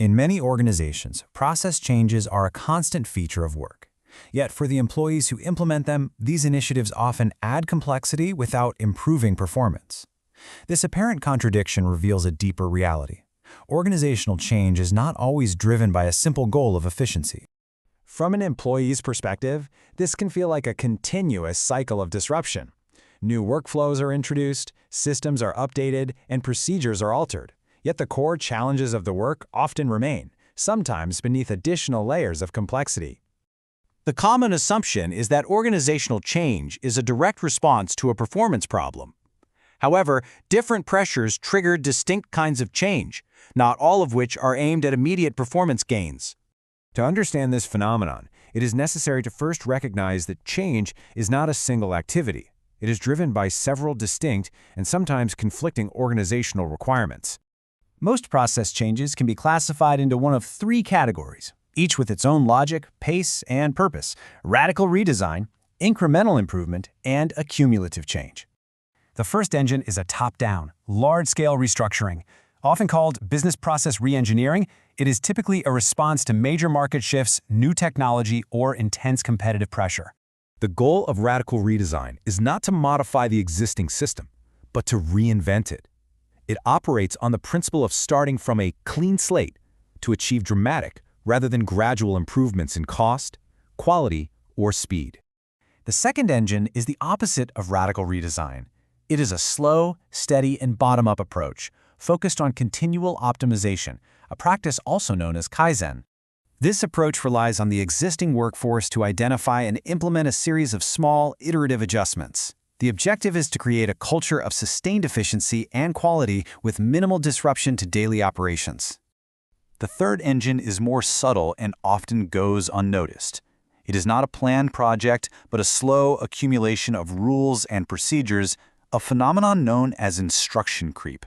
In many organizations, process changes are a constant feature of work. Yet for the employees who implement them, these initiatives often add complexity without improving performance. This apparent contradiction reveals a deeper reality. Organizational change is not always driven by a simple goal of efficiency. From an employee's perspective, this can feel like a continuous cycle of disruption. New workflows are introduced, systems are updated, and procedures are altered. Yet the core challenges of the work often remain, sometimes beneath additional layers of complexity. The common assumption is that organizational change is a direct response to a performance problem. However, different pressures trigger distinct kinds of change, not all of which are aimed at immediate performance gains. To understand this phenomenon, it is necessary to first recognize that change is not a single activity. It is driven by several distinct and sometimes conflicting organizational requirements. Most process changes can be classified into one of three categories, each with its own logic, pace, and purpose: radical redesign, incremental improvement, and a cumulative change. The first engine is a top-down, large-scale restructuring. Often called business process reengineering, it is typically a response to major market shifts, new technology, or intense competitive pressure. The goal of radical redesign is not to modify the existing system, but to reinvent it. It operates on the principle of starting from a clean slate to achieve dramatic rather than gradual improvements in cost, quality, or speed. The second engine is the opposite of radical redesign. It is a slow, steady, and bottom-up approach, focused on continual optimization, a practice also known as Kaizen. This approach relies on the existing workforce to identify and implement a series of small, iterative adjustments. The objective is to create a culture of sustained efficiency and quality with minimal disruption to daily operations. The third engine is more subtle and often goes unnoticed. It is not a planned project, but a slow accumulation of rules and procedures, a phenomenon known as instruction creep.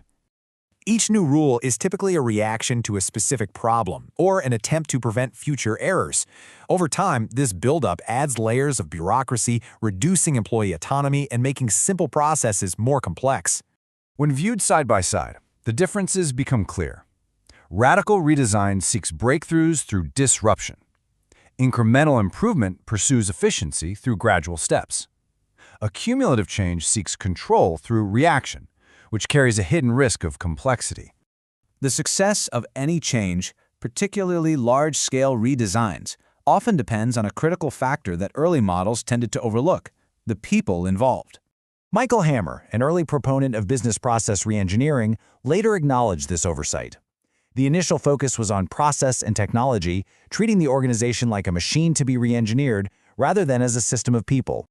Each new rule is typically a reaction to a specific problem or an attempt to prevent future errors. Over time, this buildup adds layers of bureaucracy, reducing employee autonomy and making simple processes more complex. When viewed side by side, the differences become clear. Radical redesign seeks breakthroughs through disruption. Incremental improvement pursues efficiency through gradual steps. A cumulative change seeks control through reaction, which carries a hidden risk of complexity. The success of any change, particularly large-scale redesigns, often depends on a critical factor that early models tended to overlook: the people involved. Michael Hammer, an early proponent of business process reengineering, later acknowledged this oversight. The initial focus was on process and technology, treating the organization like a machine to be reengineered rather than as a system of people.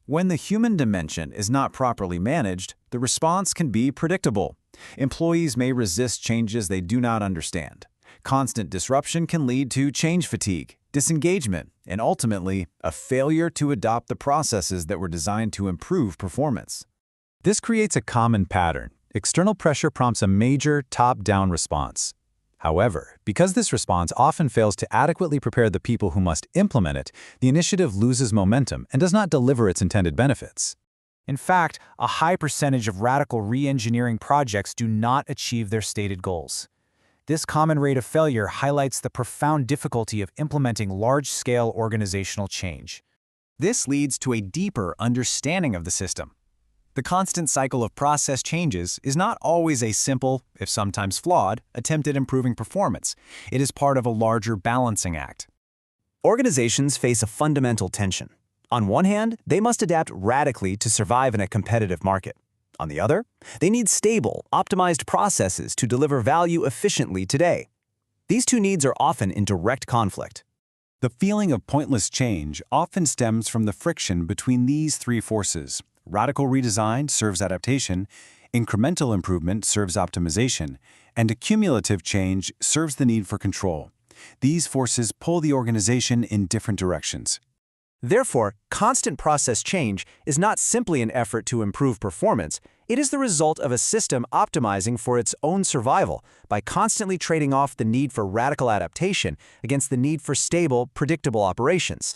When the human dimension is not properly managed, the response can be predictable. Employees may resist changes they do not understand. Constant disruption can lead to change fatigue, disengagement, and ultimately, a failure to adopt the processes that were designed to improve performance. This creates a common pattern. External pressure prompts a major top-down response. However, because this response often fails to adequately prepare the people who must implement it, the initiative loses momentum and does not deliver its intended benefits. In fact, a high percentage of radical re-engineering projects do not achieve their stated goals. This common rate of failure highlights the profound difficulty of implementing large-scale organizational change. This leads to a deeper understanding of the system. The constant cycle of process changes is not always a simple, if sometimes flawed, attempt at improving performance. It is part of a larger balancing act. Organizations face a fundamental tension. On one hand, they must adapt radically to survive in a competitive market. On the other, they need stable, optimized processes to deliver value efficiently today. These two needs are often in direct conflict. The feeling of pointless change often stems from the friction between these three forces. Radical redesign serves adaptation, incremental improvement serves optimization, and a cumulative change serves the need for control. These forces pull the organization in different directions. Therefore, constant process change is not simply an effort to improve performance, it is the result of a system optimizing for its own survival by constantly trading off the need for radical adaptation against the need for stable, predictable operations.